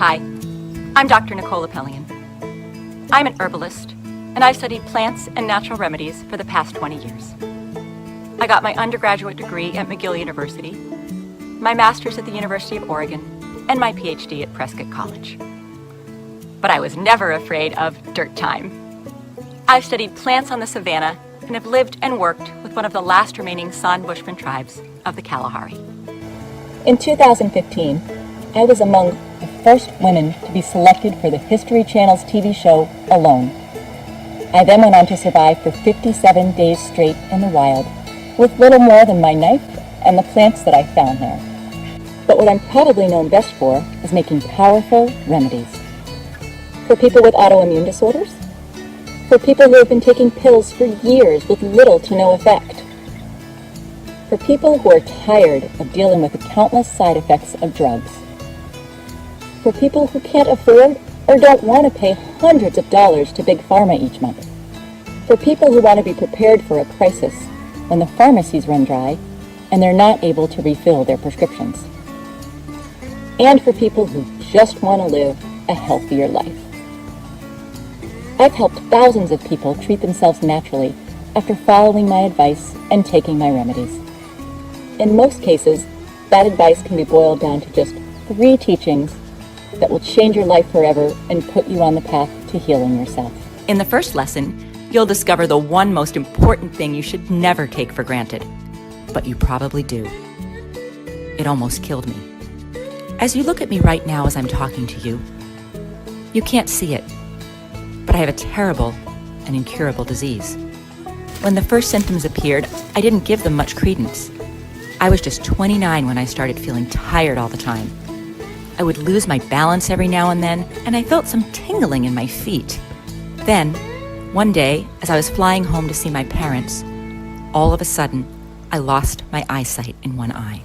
Hi, I'm Dr. Nicole Appelian. I'm an herbalist, and I've studied plants and natural remedies for the past 20 years. I got my undergraduate degree at McGill University, my master's at the University of Oregon, and my PhD at Prescott College. But I was never afraid of dirt time. I've studied plants on the savanna and have lived and worked with one of the last remaining San Bushman tribes of the Kalahari. In 2015, I was among the first women to be selected for the History Channel's TV show, Alone. I then went on to survive for 57 days straight in the wild, with little more than my knife and the plants that I found there. But what I'm probably known best for is making powerful remedies. For people with autoimmune disorders, for people who have been taking pills for years with little to no effect, for people who are tired of dealing with the countless side effects of drugs, for people who can't afford or don't want to pay hundreds of dollars to Big Pharma each month, for people who want to be prepared for a crisis when the pharmacies run dry and they're not able to refill their prescriptions, and for people who just want to live a healthier life. I've helped thousands of people treat themselves naturally after following my advice and taking my remedies. In most cases, that advice can be boiled down to just 3 teachings that will change your life forever and put you on the path to healing yourself. In the first lesson, you'll discover the one most important thing you should never take for granted, but you probably do. It almost killed me. As you look at me right now as I'm talking to you, you can't see it, but I have a terrible and incurable disease. When the first symptoms appeared, I didn't give them much credence. I was just 29 when I started feeling tired all the time. I would lose my balance every now and then, and I felt some tingling in my feet. Then, one day, as I was flying home to see my parents, all of a sudden, I lost my eyesight in one eye.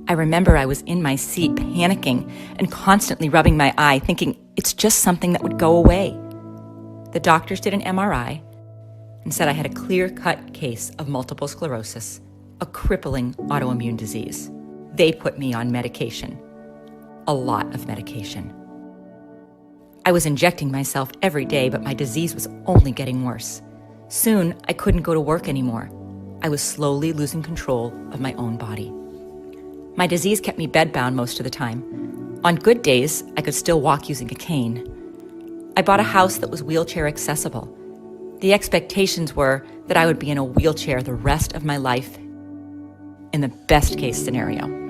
I remember I was in my seat panicking and constantly rubbing my eye, thinking it's just something that would go away. The doctors did an MRI and said I had a clear-cut case of multiple sclerosis, a crippling autoimmune disease. They put me on medication, a lot of medication. I was injecting myself every day, but my disease was only getting worse. Soon, I couldn't go to work anymore. I was slowly losing control of my own body. My disease kept me bedbound most of the time. On good days, I could still walk using a cane. I bought a house that was wheelchair accessible. The expectations were that I would be in a wheelchair the rest of my life, in the best case scenario.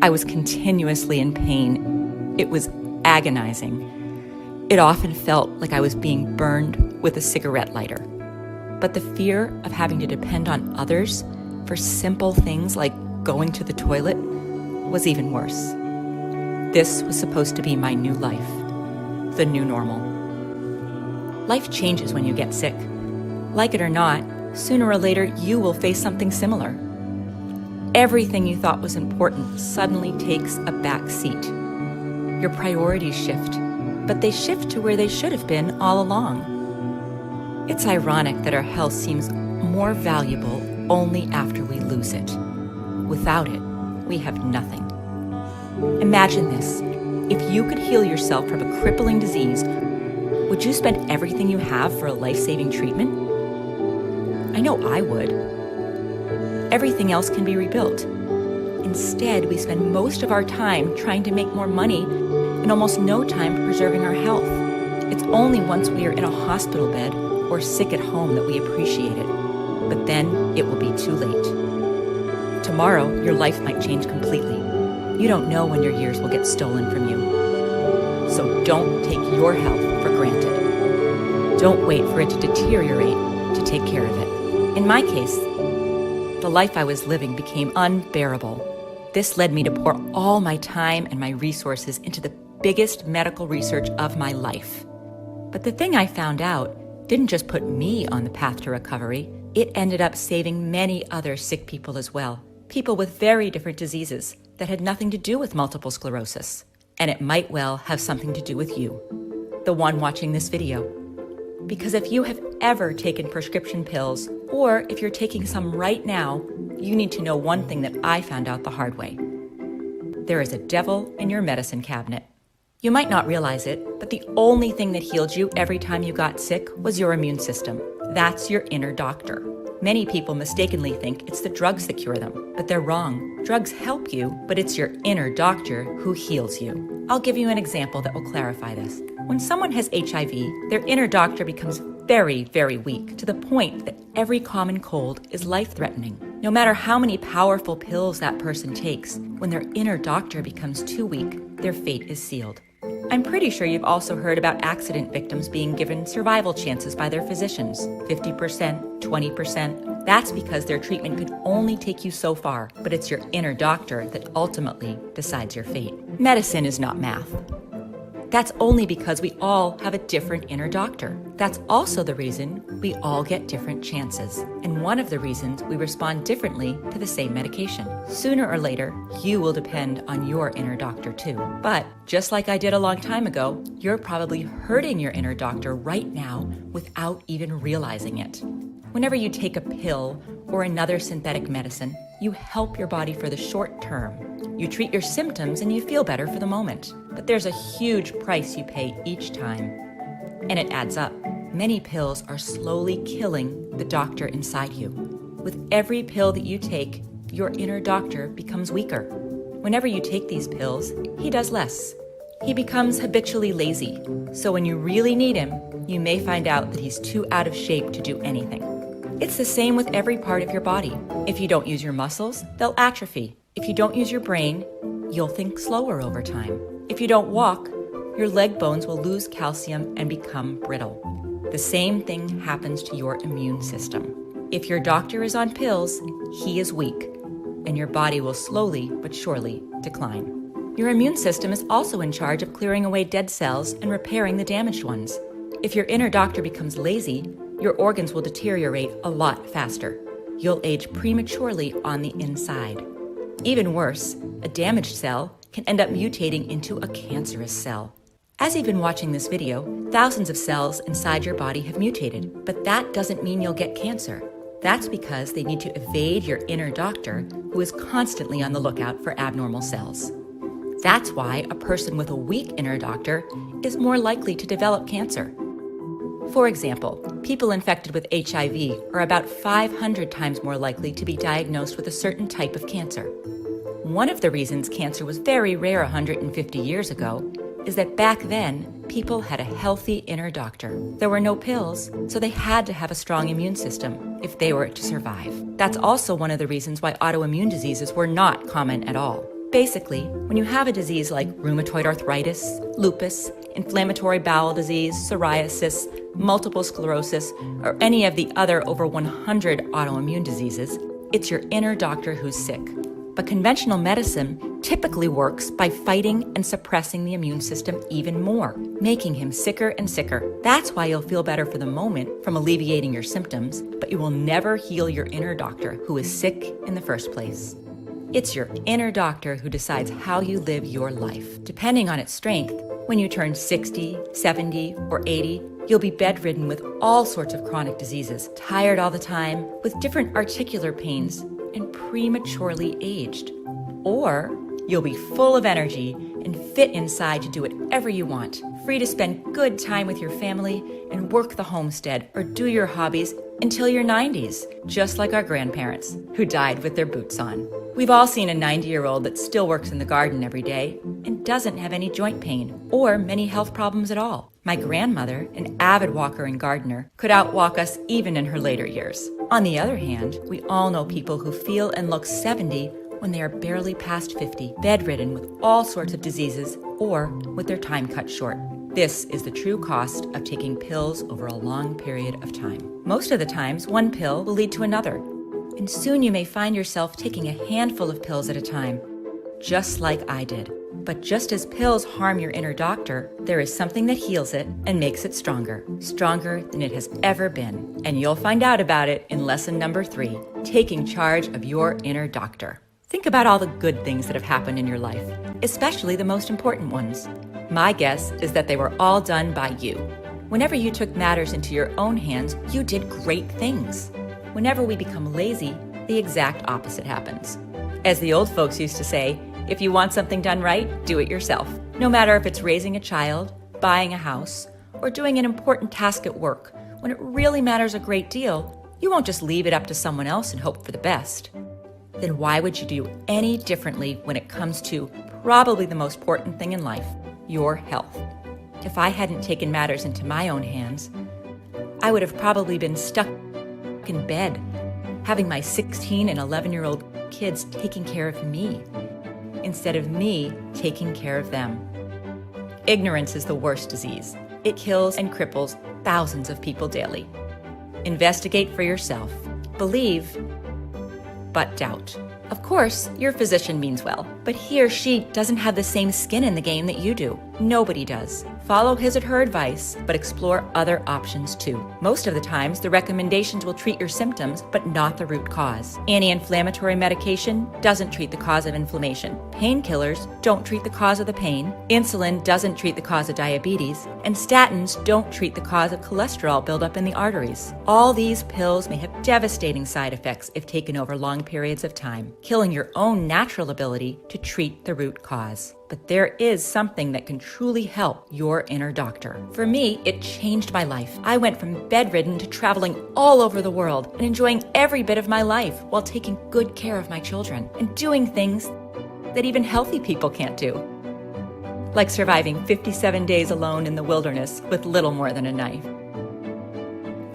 I was continuously in pain. It was agonizing. It often felt like I was being burned with a cigarette lighter. But the fear of having to depend on others for simple things like going to the toilet was even worse. This was supposed to be my new life, the new normal. Life changes when you get sick. Like it or not, sooner or later you will face something similar. Everything you thought was important suddenly takes a back seat. Your priorities shift, but they shift to where they should have been all along. It's ironic that our health seems more valuable only after we lose it. Without it, we have nothing. Imagine this. If you could heal yourself from a crippling disease, would you spend everything you have for a life-saving treatment? I know I would. Everything else can be rebuilt. Instead, we spend most of our time trying to make more money and almost no time preserving our health. It's only once we are in a hospital bed or sick at home that we appreciate it. But then it will be too late. Tomorrow, your life might change completely. You don't know when your years will get stolen from you. So don't take your health for granted. Don't wait for it to deteriorate to take care of it. In my case, the life I was living became unbearable. This led me to pour all my time and my resources into the biggest medical research of my life. But the thing I found out didn't just put me on the path to recovery, it ended up saving many other sick people as well. People with very different diseases that had nothing to do with multiple sclerosis. And it might well have something to do with you, the one watching this video. Because if you have ever taken prescription pills, or if you're taking some right now, you need to know one thing that I found out the hard way. there is a devil in your medicine cabinet. You might not realize it, but the only thing that healed you every time you got sick was your immune system. That's your inner doctor. Many people mistakenly think it's the drugs that cure them, but they're wrong. Drugs help you, but it's your inner doctor who heals you. I'll give you an example that will clarify this. When someone has HIV, their inner doctor becomes very, very weak, to the point that every common cold is life-threatening. No matter how many powerful pills that person takes, when their inner doctor becomes too weak, their fate is sealed. I'm pretty sure you've also heard about accident victims being given survival chances by their physicians, 50%, 20%. That's because their treatment could only take you so far, but it's your inner doctor that ultimately decides your fate. Medicine is not math. That's only because we all have a different inner doctor. That's also the reason we all get different chances, and one of the reasons we respond differently to the same medication. Sooner or later, you will depend on your inner doctor too. But just like I did a long time ago, you're probably hurting your inner doctor right now without even realizing it. Whenever you take a pill or another synthetic medicine, you help your body for the short term. You treat your symptoms and you feel better for the moment. But there's a huge price you pay each time. And it adds up. Many pills are slowly killing the doctor inside you. With every pill that you take, your inner doctor becomes weaker. Whenever you take these pills, he does less. He becomes habitually lazy. So when you really need him, you may find out that he's too out of shape to do anything. It's the same with every part of your body. If you don't use your muscles, they'll atrophy. If you don't use your brain, you'll think slower over time. If you don't walk, your leg bones will lose calcium and become brittle. The same thing happens to your immune system. If your doctor is on pills, he is weak, and your body will slowly but surely decline. Your immune system is also in charge of clearing away dead cells and repairing the damaged ones. If your inner doctor becomes lazy, your organs will deteriorate a lot faster. You'll age prematurely on the inside. Even worse, a damaged cell can end up mutating into a cancerous cell. As you've been watching this video, thousands of cells inside your body have mutated, but that doesn't mean you'll get cancer. That's because they need to evade your inner doctor, who is constantly on the lookout for abnormal cells. That's why a person with a weak inner doctor is more likely to develop cancer. For example, people infected with HIV are about 500 times more likely to be diagnosed with a certain type of cancer. One of the reasons cancer was very rare 150 years ago is that back then, people had a healthy inner doctor. There were no pills, so they had to have a strong immune system if they were to survive. That's also one of the reasons why autoimmune diseases were not common at all. Basically, when you have a disease like rheumatoid arthritis, lupus, inflammatory bowel disease, psoriasis, multiple sclerosis, or any of the other over 100 autoimmune diseases, it's your inner doctor who's sick. But conventional medicine typically works by fighting and suppressing the immune system even more, making him sicker and sicker. That's why you'll feel better for the moment from alleviating your symptoms, but you will never heal your inner doctor who is sick in the first place. It's your inner doctor who decides how you live your life. Depending on its strength, when you turn 60, 70, or 80, you'll be bedridden with all sorts of chronic diseases, tired all the time, with different articular pains, and prematurely aged. Or you'll be full of energy and fit inside to do whatever you want, free to spend good time with your family and work the homestead or do your hobbies until your 90s, just like our grandparents who died with their boots on. We've all seen a 90-year-old that still works in the garden every day and doesn't have any joint pain or many health problems at all. My grandmother, an avid walker and gardener, could outwalk us even in her later years. On the other hand, we all know people who feel and look 70 when they are barely past 50, bedridden with all sorts of diseases or with their time cut short. This is the true cost of taking pills over a long period of time. Most of the times, one pill will lead to another, and soon you may find yourself taking a handful of pills at a time, just like I did. But just as pills harm your inner doctor, there is something that heals it and makes it stronger than it has ever been. And you'll find out about it in lesson number 3, taking charge of your inner doctor. Think about all the good things that have happened in your life, especially the most important ones. My guess is that they were all done by you. Whenever you took matters into your own hands, you did great things. Whenever we become lazy, the exact opposite happens. As the old folks used to say, If you want something done right, do it yourself. No matter if it's raising a child, buying a house, or doing an important task at work, when it really matters a great deal, you won't just leave it up to someone else and hope for the best. Then why would you do any differently when it comes to probably the most important thing in life, your health? If I hadn't taken matters into my own hands, I would have probably been stuck in bed, having my 16 and 11-year-old kids taking care of me, instead of me taking care of them. Ignorance is the worst disease. It kills and cripples thousands of people daily. Investigate for yourself. Believe, but doubt. Of course, your physician means well, but he or she doesn't have the same skin in the game that you do. Nobody does. Follow his or her advice, but explore other options too. Most of the times, the recommendations will treat your symptoms, but not the root cause. Anti-inflammatory medication doesn't treat the cause of inflammation. Painkillers don't treat the cause of the pain. Insulin doesn't treat the cause of diabetes. And statins don't treat the cause of cholesterol buildup in the arteries. All these pills may have devastating side effects if taken over long periods of time, killing your own natural ability to treat the root cause. But there is something that can truly help your inner doctor. For me, it changed my life. I went from bedridden to traveling all over the world and enjoying every bit of my life while taking good care of my children and doing things that even healthy people can't do, like surviving 57 days alone in the wilderness with little more than a knife.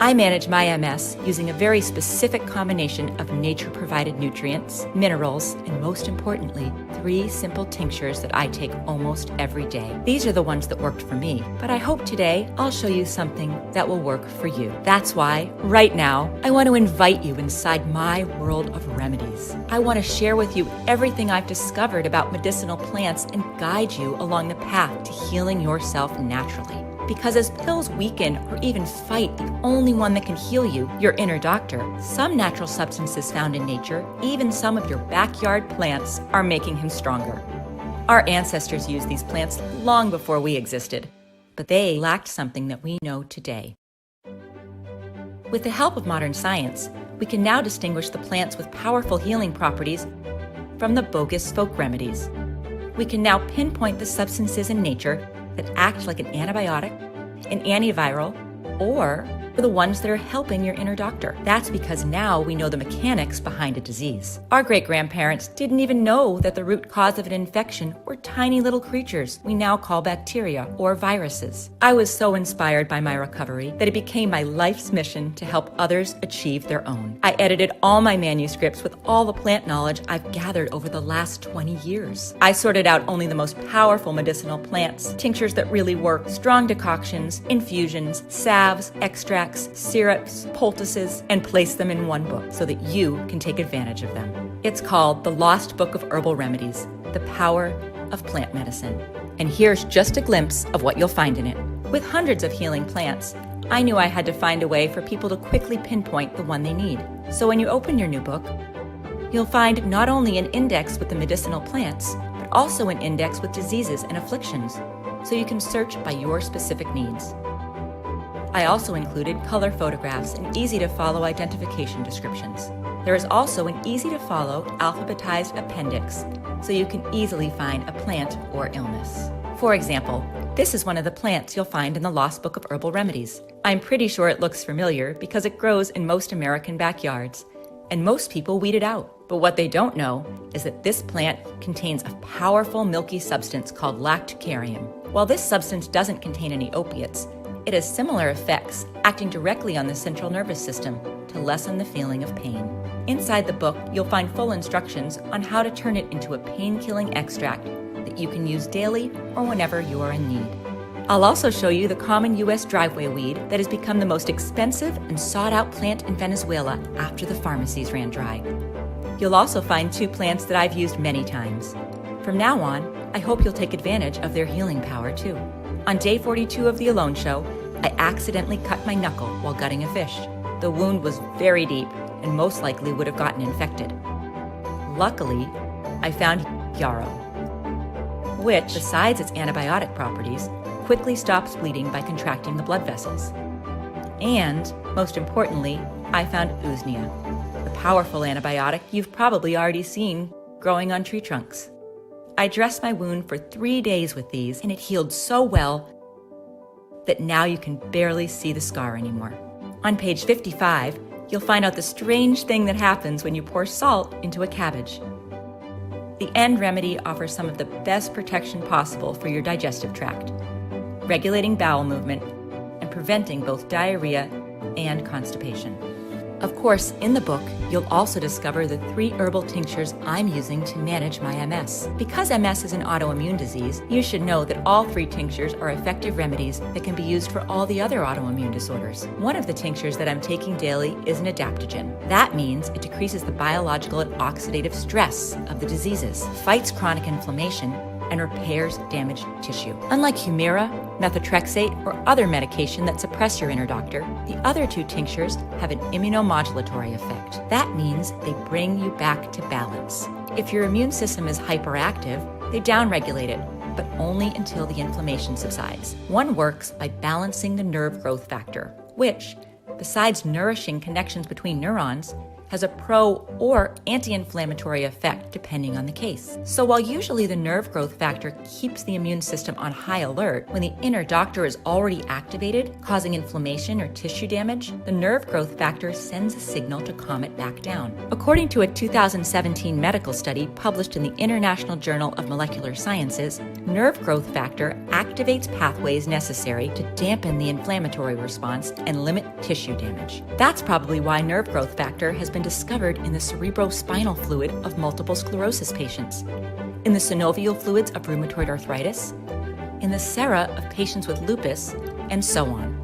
I manage my MS using a very specific combination of nature-provided nutrients, minerals, and most importantly, 3 simple tinctures that I take almost every day. These are the ones that worked for me, but I hope today I'll show you something that will work for you. That's why, right now, I want to invite you inside my world of remedies. I want to share with you everything I've discovered about medicinal plants and guide you along the path to healing yourself naturally. Because as pills weaken or even fight the only one that can heal you, your inner doctor, some natural substances found in nature, even some of your backyard plants, are making him stronger. Our ancestors used these plants long before we existed, but they lacked something that we know today. With the help of modern science, we can now distinguish the plants with powerful healing properties from the bogus folk remedies. We can now pinpoint the substances in nature that act like an antibiotic, an antiviral, or the ones that are helping your inner doctor. That's because now we know the mechanics behind a disease. Our great-grandparents didn't even know that the root cause of an infection were tiny little creatures we now call bacteria or viruses. I was so inspired by my recovery that it became my life's mission to help others achieve their own. I edited all my manuscripts with all the plant knowledge I've gathered over the last 20 years. I sorted out only the most powerful medicinal plants, tinctures that really work, strong decoctions, infusions, salves, extracts, syrups, poultices, and place them in one book so that you can take advantage of them. It's called The Lost Book of Herbal Remedies, The Power of Plant Medicine. And here's just a glimpse of what you'll find in it. With hundreds of healing plants, I knew I had to find a way for people to quickly pinpoint the one they need. So when you open your new book, you'll find not only an index with the medicinal plants, but also an index with diseases and afflictions, so you can search by your specific needs. I also included color photographs and easy-to-follow identification descriptions. There is also an easy-to-follow alphabetized appendix, so you can easily find a plant or illness. For example, this is one of the plants you'll find in the Lost Book of Herbal Remedies. I'm pretty sure it looks familiar because it grows in most American backyards, and most people weed it out. But what they don't know is that this plant contains a powerful milky substance called lactucarium. While this substance doesn't contain any opiates, it has similar effects, acting directly on the central nervous system to lessen the feeling of pain. Inside the book, you'll find full instructions on how to turn it into a pain-killing extract that you can use daily or whenever you are in need. I'll also show you the common U.S. driveway weed that has become the most expensive and sought-out plant in Venezuela after the pharmacies ran dry. You'll also find 2 plants that I've used many times. From now on, I hope you'll take advantage of their healing power too. On day 42 of the Alone Show, I accidentally cut my knuckle while gutting a fish. The wound was very deep and most likely would have gotten infected. Luckily, I found yarrow, which, besides its antibiotic properties, quickly stops bleeding by contracting the blood vessels. And, most importantly, I found usnea, the powerful antibiotic you've probably already seen growing on tree trunks. I dressed my wound for 3 days with these, and it healed so well that now you can barely see the scar anymore. On page 55, you'll find out the strange thing that happens when you pour salt into a cabbage. The end remedy offers some of the best protection possible for your digestive tract, regulating bowel movement and preventing both diarrhea and constipation. Of course, in the book, you'll also discover the 3 herbal tinctures I'm using to manage my MS. Because MS is an autoimmune disease, you should know that all 3 tinctures are effective remedies that can be used for all the other autoimmune disorders. One of the tinctures that I'm taking daily is an adaptogen. That means it decreases the biological and oxidative stress of the diseases, fights chronic inflammation, and repairs damaged tissue. Unlike Humira, methotrexate, or other medication that suppress your inner doctor, the other 2 tinctures have an immunomodulatory effect. That means they bring you back to balance. If your immune system is hyperactive, they downregulate it, but only until the inflammation subsides. One works by balancing the nerve growth factor, which, besides nourishing connections between neurons, has a pro or anti-inflammatory effect depending on the case. So while usually the nerve growth factor keeps the immune system on high alert, when the inner doctor is already activated, causing inflammation or tissue damage, the nerve growth factor sends a signal to calm it back down. According to a 2017 medical study published in the International Journal of Molecular Sciences, nerve growth factor activates pathways necessary to dampen the inflammatory response and limit tissue damage. That's probably why nerve growth factor has been discovered in the cerebrospinal fluid of multiple sclerosis patients, in the synovial fluids of rheumatoid arthritis, in the sera of patients with lupus, and so on.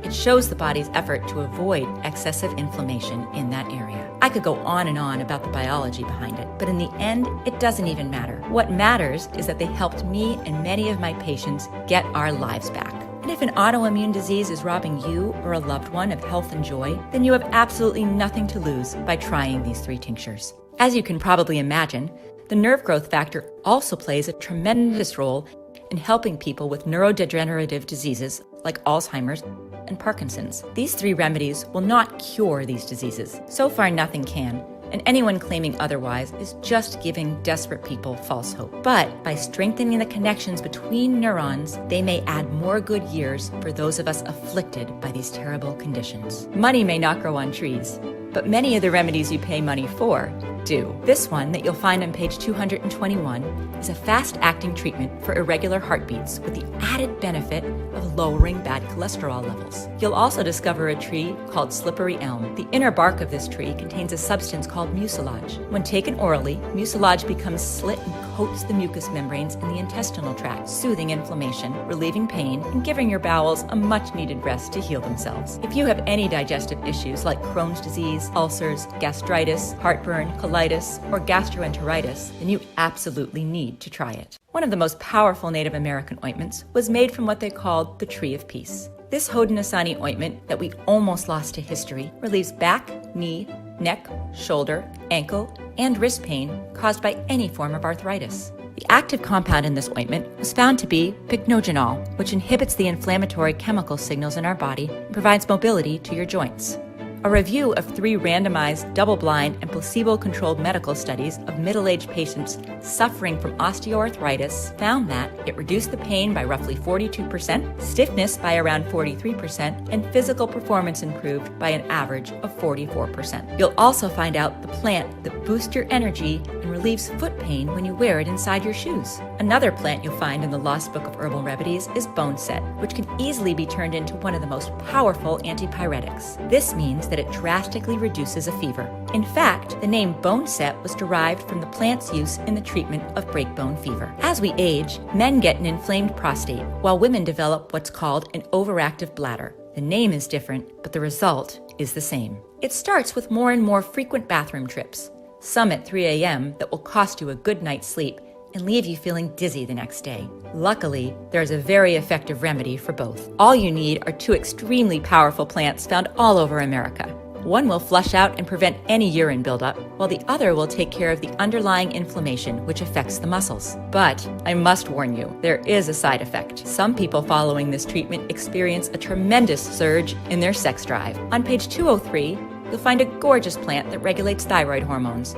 It shows the body's effort to avoid excessive inflammation in that area. I could go on and on about the biology behind it, but in the end, it doesn't even matter. What matters is that they helped me and many of my patients get our lives back. And if an autoimmune disease is robbing you or a loved one of health and joy, then you have absolutely nothing to lose by trying these 3 tinctures. As you can probably imagine, the nerve growth factor also plays a tremendous role in helping people with neurodegenerative diseases like Alzheimer's and Parkinson's. These 3 remedies will not cure these diseases. So far, nothing can. And anyone claiming otherwise is just giving desperate people false hope. But by strengthening the connections between neurons, they may add more good years for those of us afflicted by these terrible conditions. Money may not grow on trees, but many of the remedies you pay money for do. This one that you'll find on page 221 is a fast-acting treatment for irregular heartbeats with the added benefit of lowering bad cholesterol levels. You'll also discover a tree called slippery elm. The inner bark of this tree contains a substance called mucilage. When taken orally, mucilage becomes slit and coats the mucous membranes in the intestinal tract, soothing inflammation, relieving pain, and giving your bowels a much-needed rest to heal themselves. If you have any digestive issues like Crohn's disease, ulcers, gastritis, heartburn, colitis, or gastroenteritis, then you absolutely need to try it. One of the most powerful Native American ointments was made from what they called the Tree of Peace. This Haudenosaunee ointment that we almost lost to history relieves back, knee, neck, shoulder, ankle, and wrist pain caused by any form of arthritis. The active compound in this ointment was found to be pycnogenol, which inhibits the inflammatory chemical signals in our body and provides mobility to your joints. A review of 3 randomized, double-blind, and placebo-controlled medical studies of middle-aged patients suffering from osteoarthritis found that it reduced the pain by roughly 42%, stiffness by around 43%, and physical performance improved by an average of 44%. You'll also find out the plant that boosts your energy and relieves foot pain when you wear it inside your shoes. Another plant you'll find in the Lost Book of Herbal Remedies is boneset, which can easily be turned into one of the most powerful antipyretics. This means that it drastically reduces a fever. In fact, the name boneset was derived from the plant's use in the treatment of breakbone fever. As we age, men get an inflamed prostate, while women develop what's called an overactive bladder. The name is different, but the result is the same. It starts with more and more frequent bathroom trips, some at 3 a.m. that will cost you a good night's sleep and leave you feeling dizzy the next day. Luckily, there is a very effective remedy for both. All you need are 2 extremely powerful plants found all over America. One will flush out and prevent any urine buildup, while the other will take care of the underlying inflammation which affects the muscles. But I must warn you, there is a side effect. Some people following this treatment experience a tremendous surge in their sex drive. On page 203, you'll find a gorgeous plant that regulates thyroid hormones,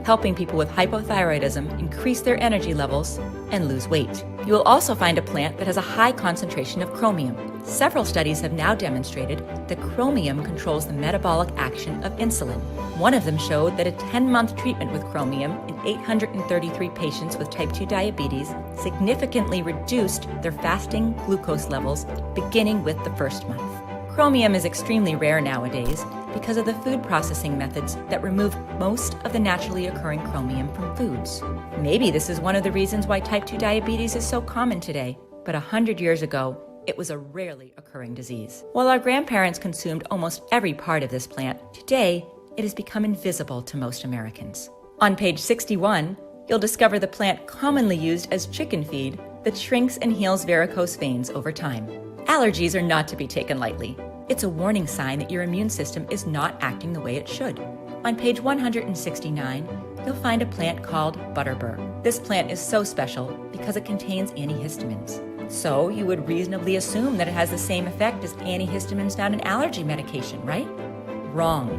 helping people with hypothyroidism increase their energy levels and lose weight. You will also find a plant that has a high concentration of chromium. Several studies have now demonstrated that chromium controls the metabolic action of insulin. One of them showed that a 10-month treatment with chromium in 833 patients with type 2 diabetes significantly reduced their fasting glucose levels beginning with the first month. Chromium is extremely rare nowadays because of the food processing methods that remove most of the naturally occurring chromium from foods. Maybe this is one of the reasons why type 2 diabetes is so common today, but 100 years ago, it was a rarely occurring disease. While our grandparents consumed almost every part of this plant, today it has become invisible to most Americans. On page 61, you'll discover the plant commonly used as chicken feed that shrinks and heals varicose veins over time. Allergies are not to be taken lightly. It's a warning sign that your immune system is not acting the way it should. On page 169, you'll find a plant called butterbur. This plant is so special because it contains antihistamines. So you would reasonably assume that it has the same effect as antihistamines found in allergy medication, right? Wrong.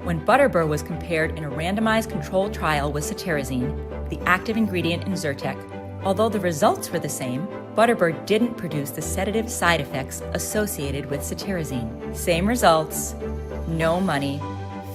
When butterbur was compared in a randomized controlled trial with cetirizine, the active ingredient in Zyrtec, although the results were the same, butterbur didn't produce the sedative side effects associated with cetirizine. Same results, no money,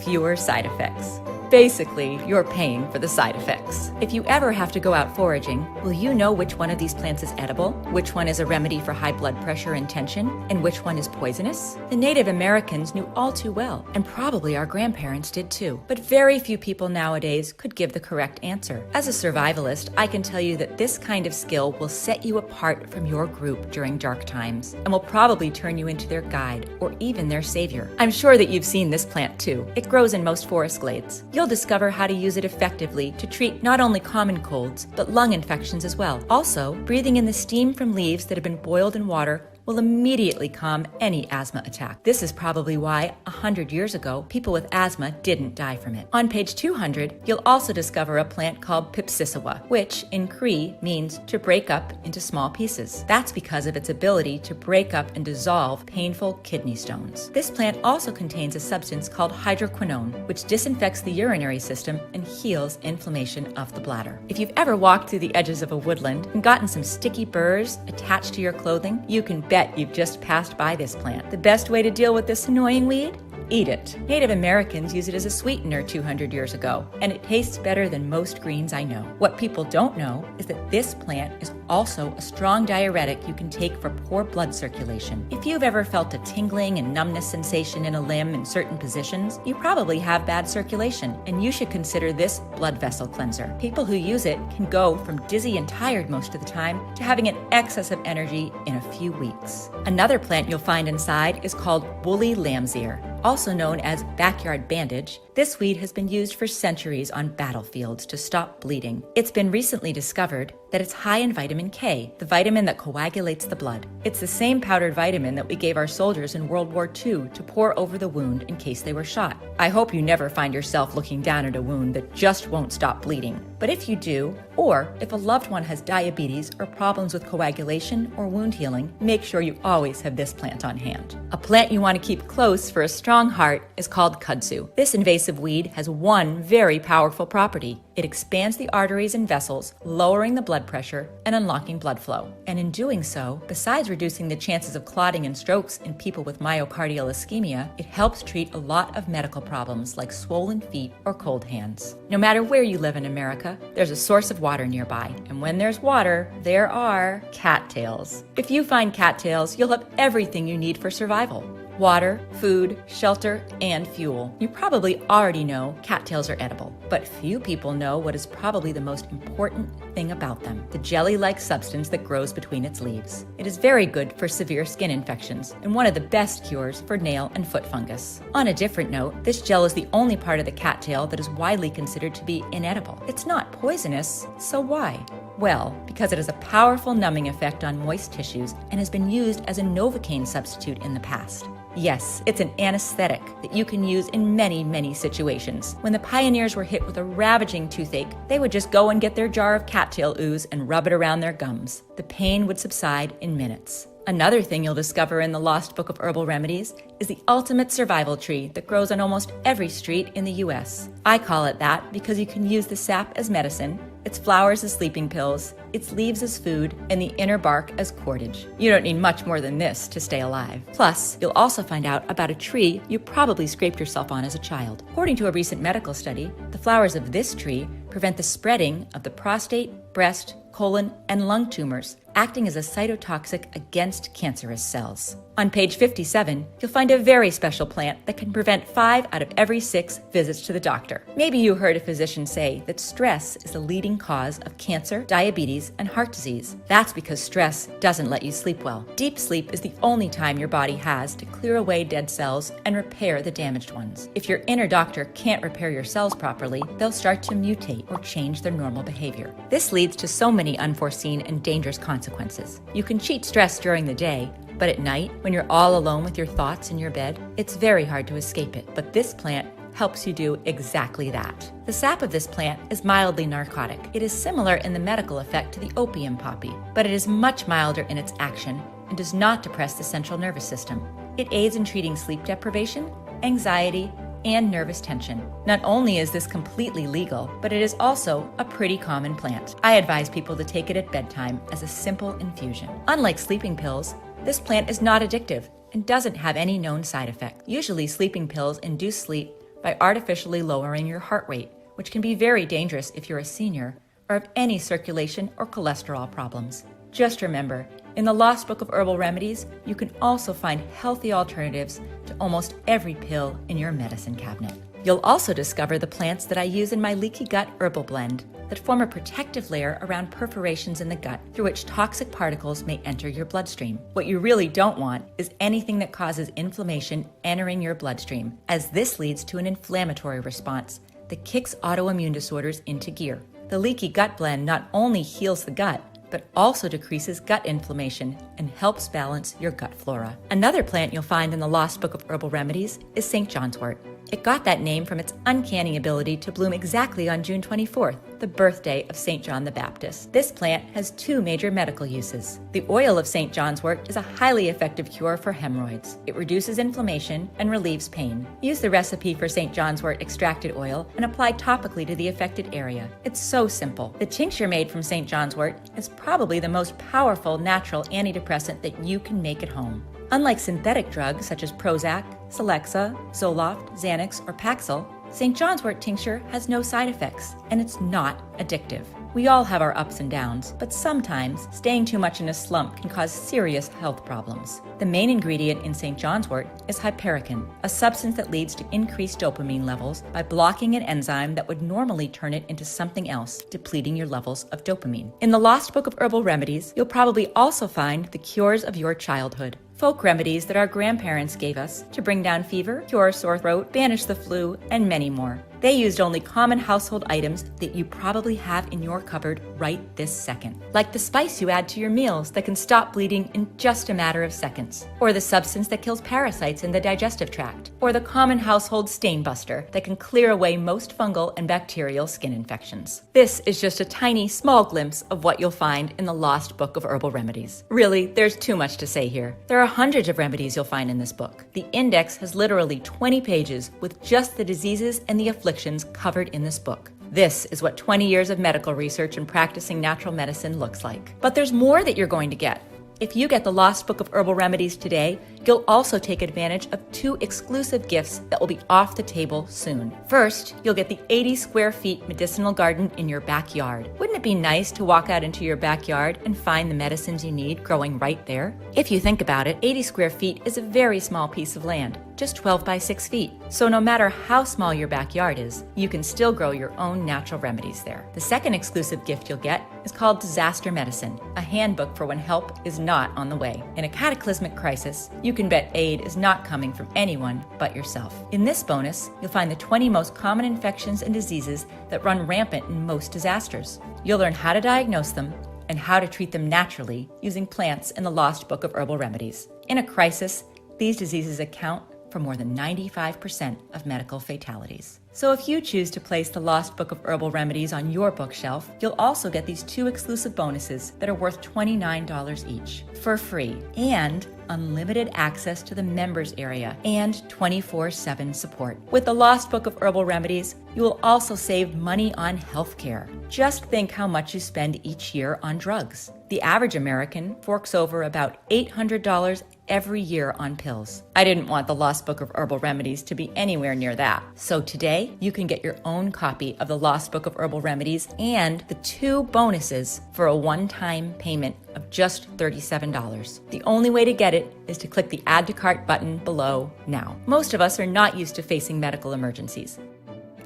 fewer side effects. Basically, you're paying for the side effects. If you ever have to go out foraging, will you know which one of these plants is edible, which one is a remedy for high blood pressure and tension, and which one is poisonous? The Native Americans knew all too well, and probably our grandparents did too. But very few people nowadays could give the correct answer. As a survivalist, I can tell you that this kind of skill will set you apart from your group during dark times, and will probably turn you into their guide, or even their savior. I'm sure that you've seen this plant too. It grows in most forest glades. You'll discover how to use it effectively to treat not only common colds, but lung infections as well. Also, breathing in the steam from leaves that have been boiled in water will immediately calm any asthma attack. This is probably why 100 years ago, people with asthma didn't die from it. On page 200, you'll also discover a plant called Pipsissewa, which in Cree means to break up into small pieces. That's because of its ability to break up and dissolve painful kidney stones. This plant also contains a substance called hydroquinone, which disinfects the urinary system and heals inflammation of the bladder. If you've ever walked through the edges of a woodland and gotten some sticky burrs attached to your clothing, you can bet you've just passed by this plant. The best way to deal with this annoying weed? Eat it. Native Americans used it as a sweetener 200 years ago, and it tastes better than most greens I know. What people don't know is that this plant is also a strong diuretic you can take for poor blood circulation. If you've ever felt a tingling and numbness sensation in a limb in certain positions, you probably have bad circulation, and you should consider this blood vessel cleanser. People who use it can go from dizzy and tired most of the time to having an excess of energy in a few weeks. Another plant you'll find inside is called woolly lamb's ear. Also known as backyard bandage, this weed has been used for centuries on battlefields to stop bleeding. It's been recently discovered that it's high in vitamin K, the vitamin that coagulates the blood. It's the same powdered vitamin that we gave our soldiers in World War II to pour over the wound in case they were shot. I hope you never find yourself looking down at a wound that just won't stop bleeding. But if you do, or if a loved one has diabetes or problems with coagulation or wound healing, make sure you always have this plant on hand. A plant you want to keep close for a strong heart is called kudzu. This invasive weed has one very powerful property. It expands the arteries and vessels, lowering the blood pressure and unlocking blood flow. And in doing so, besides reducing the chances of clotting and strokes in people with myocardial ischemia, it helps treat a lot of medical problems like swollen feet or cold hands. No matter where you live in America, there's a source of water nearby. And when there's water, there are cattails. If you find cattails, you'll have everything you need for survival. Water, food, shelter, and fuel. You probably already know cattails are edible, but few people know what is probably the most important thing about them, the jelly-like substance that grows between its leaves. It is very good for severe skin infections and one of the best cures for nail and foot fungus. On a different note, this gel is the only part of the cattail that is widely considered to be inedible. It's not poisonous, so why? Well, because it has a powerful numbing effect on moist tissues and has been used as a Novocaine substitute in the past. Yes, it's an anesthetic that you can use in many, many situations. When the pioneers were hit with a ravaging toothache, they would just go and get their jar of cattail ooze and rub it around their gums. The pain would subside in minutes. Another thing you'll discover in the Lost Book of Herbal Remedies is the ultimate survival tree that grows on almost every street in the U.S. I call it that because you can use the sap as medicine, its flowers as sleeping pills, its leaves as food, and the inner bark as cordage. You don't need much more than this to stay alive. Plus, you'll also find out about a tree you probably scraped yourself on as a child. According to a recent medical study, the flowers of this tree prevent the spreading of the prostate, breast, colon, and lung tumors, acting as a cytotoxic against cancerous cells. On page 57, you'll find a very special plant that can prevent 5 out of every 6 visits to the doctor. Maybe you heard a physician say that stress is the leading cause of cancer, diabetes, and heart disease. That's because stress doesn't let you sleep well. Deep sleep is the only time your body has to clear away dead cells and repair the damaged ones. If your inner doctor can't repair your cells properly, they'll start to mutate or change their normal behavior. This leads to so many unforeseen and dangerous consequences. You can cheat stress during the day, but at night, when you're all alone with your thoughts in your bed, it's very hard to escape it. But this plant helps you do exactly that. The sap of this plant is mildly narcotic. It is similar in the medical effect to the opium poppy, but it is much milder in its action and does not depress the central nervous system. It aids in treating sleep deprivation, anxiety, and nervous tension. Not only is this completely legal, but it is also a pretty common plant. I advise people to take it at bedtime as a simple infusion. Unlike sleeping pills, this plant is not addictive and doesn't have any known side effects. Usually, sleeping pills induce sleep by artificially lowering your heart rate, which can be very dangerous if you're a senior or have any circulation or cholesterol problems. Just remember, in the Lost Book of Herbal Remedies, you can also find healthy alternatives to almost every pill in your medicine cabinet. You'll also discover the plants that I use in my leaky gut herbal blend that form a protective layer around perforations in the gut through which toxic particles may enter your bloodstream. What you really don't want is anything that causes inflammation entering your bloodstream, as this leads to an inflammatory response that kicks autoimmune disorders into gear. The leaky gut blend not only heals the gut, but also decreases gut inflammation and helps balance your gut flora. Another plant you'll find in the Lost Book of Herbal Remedies is St. John's wort. It got that name from its uncanny ability to bloom exactly on June 24th, the birthday of St. John the Baptist. This plant has 2 major medical uses. The oil of St. John's wort is a highly effective cure for hemorrhoids. It reduces inflammation and relieves pain. Use the recipe for St. John's wort extracted oil and apply topically to the affected area. It's so simple. The tincture made from St. John's wort is probably the most powerful natural antidepressant that you can make at home. Unlike synthetic drugs such as Prozac, Celexa, Zoloft, Xanax, or Paxil, St. John's wort tincture has no side effects, and it's not addictive. We all have our ups and downs, but sometimes staying too much in a slump can cause serious health problems. The main ingredient in St. John's wort is hypericin, a substance that leads to increased dopamine levels by blocking an enzyme that would normally turn it into something else, depleting your levels of dopamine. In the Lost Book of Herbal Remedies, you'll probably also find the cures of your childhood. Folk remedies that our grandparents gave us to bring down fever, cure sore throat, banish the flu, and many more. They used only common household items that you probably have in your cupboard right this second. Like the spice you add to your meals that can stop bleeding in just a matter of seconds. Or the substance that kills parasites in the digestive tract. Or the common household stain buster that can clear away most fungal and bacterial skin infections. This is just a tiny, small glimpse of what you'll find in the Lost Book of Herbal Remedies. Really, there's too much to say here. There are hundreds of remedies you'll find in this book. The index has literally 20 pages with just the diseases and the afflictions covered in this book. This is what 20 years of medical research and practicing natural medicine looks like. But there's more that you're going to get. If you get the Lost Book of Herbal Remedies today, you'll also take advantage of 2 exclusive gifts that will be off the table soon. First, you'll get the 80 square feet medicinal garden in your backyard. Wouldn't it be nice to walk out into your backyard and find the medicines you need growing right there? If you think about it, 80 square feet is a very small piece of land, just 12 by 6 feet. So no matter how small your backyard is, you can still grow your own natural remedies there. The second exclusive gift you'll get is called Disaster Medicine, a handbook for when help is not on the way. In a cataclysmic crisis, you can bet aid is not coming from anyone but yourself. In this bonus, you'll find the 20 most common infections and diseases that run rampant in most disasters. You'll learn how to diagnose them and how to treat them naturally using plants in the Lost Book of Herbal Remedies. In a crisis, these diseases account for more than 95% of medical fatalities. So if you choose to place the Lost Book of Herbal Remedies on your bookshelf, you'll also get these 2 exclusive bonuses that are worth $29 each for free, and unlimited access to the members area and 24/7 support. With the Lost Book of Herbal Remedies, you will also save money on healthcare. Just think how much you spend each year on drugs. The average American forks over about $800 every year on pills. I didn't want the Lost Book of Herbal Remedies to be anywhere near that. So today, you can get your own copy of the Lost Book of Herbal Remedies and the 2 bonuses for a one-time payment of just $37. The only way to get it is to click the Add to Cart button below now. Most of us are not used to facing medical emergencies.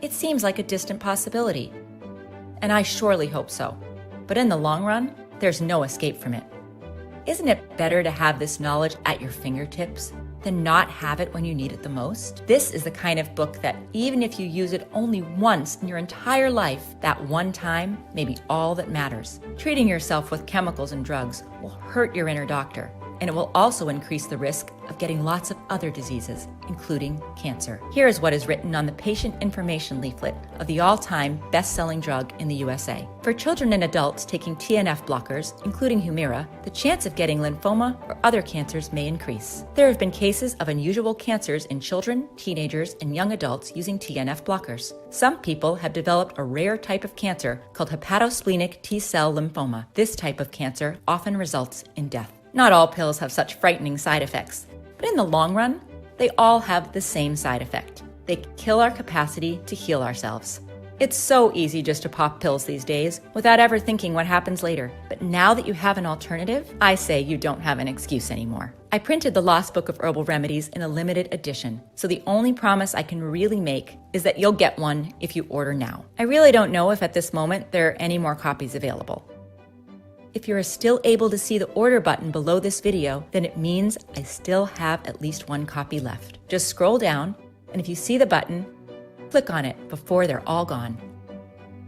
It seems like a distant possibility, and I surely hope so. But in the long run, there's no escape from it. Isn't it better to have this knowledge at your fingertips than not have it when you need it the most? This is the kind of book that even if you use it only once in your entire life, that one time may be all that matters. Treating yourself with chemicals and drugs will hurt your inner doctor, and it will also increase the risk of getting lots of other diseases, including cancer. Here is what is written on the patient information leaflet of the all-time best-selling drug in the USA. For children and adults taking TNF blockers, including Humira, the chance of getting lymphoma or other cancers may increase. There have been cases of unusual cancers in children, teenagers, and young adults using TNF blockers. Some people have developed a rare type of cancer called hepatosplenic T-cell lymphoma. This type of cancer often results in death. Not all pills have such frightening side effects, but in the long run, they all have the same side effect. They kill our capacity to heal ourselves. It's so easy just to pop pills these days without ever thinking what happens later. But now that you have an alternative, I say you don't have an excuse anymore. I printed the Lost Book of Herbal Remedies in a limited edition, so the only promise I can really make is that you'll get one if you order now. I really don't know if at this moment there are any more copies available. If you're still able to see the order button below this video, then it means I still have at least 1 copy left. Just scroll down, and if you see the button, click on it before they're all gone.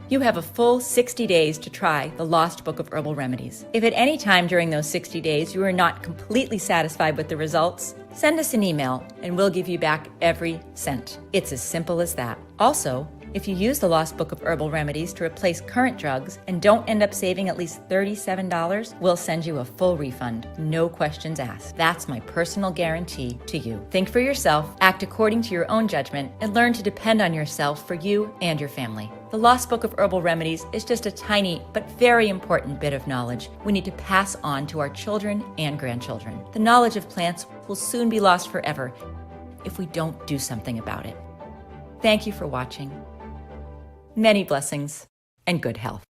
You have a full 60 days to try the Lost Book of Herbal Remedies. If at any time during those 60 days you are not completely satisfied with the results, send us an email and we'll give you back every cent. It's as simple as that. Also, if you use the Lost Book of Herbal Remedies to replace current drugs and don't end up saving at least $37, we'll send you a full refund, no questions asked. That's my personal guarantee to you. Think for yourself, act according to your own judgment, and learn to depend on yourself for you and your family. The Lost Book of Herbal Remedies is just a tiny but very important bit of knowledge we need to pass on to our children and grandchildren. The knowledge of plants will soon be lost forever if we don't do something about it. Thank you for watching. Many blessings and good health.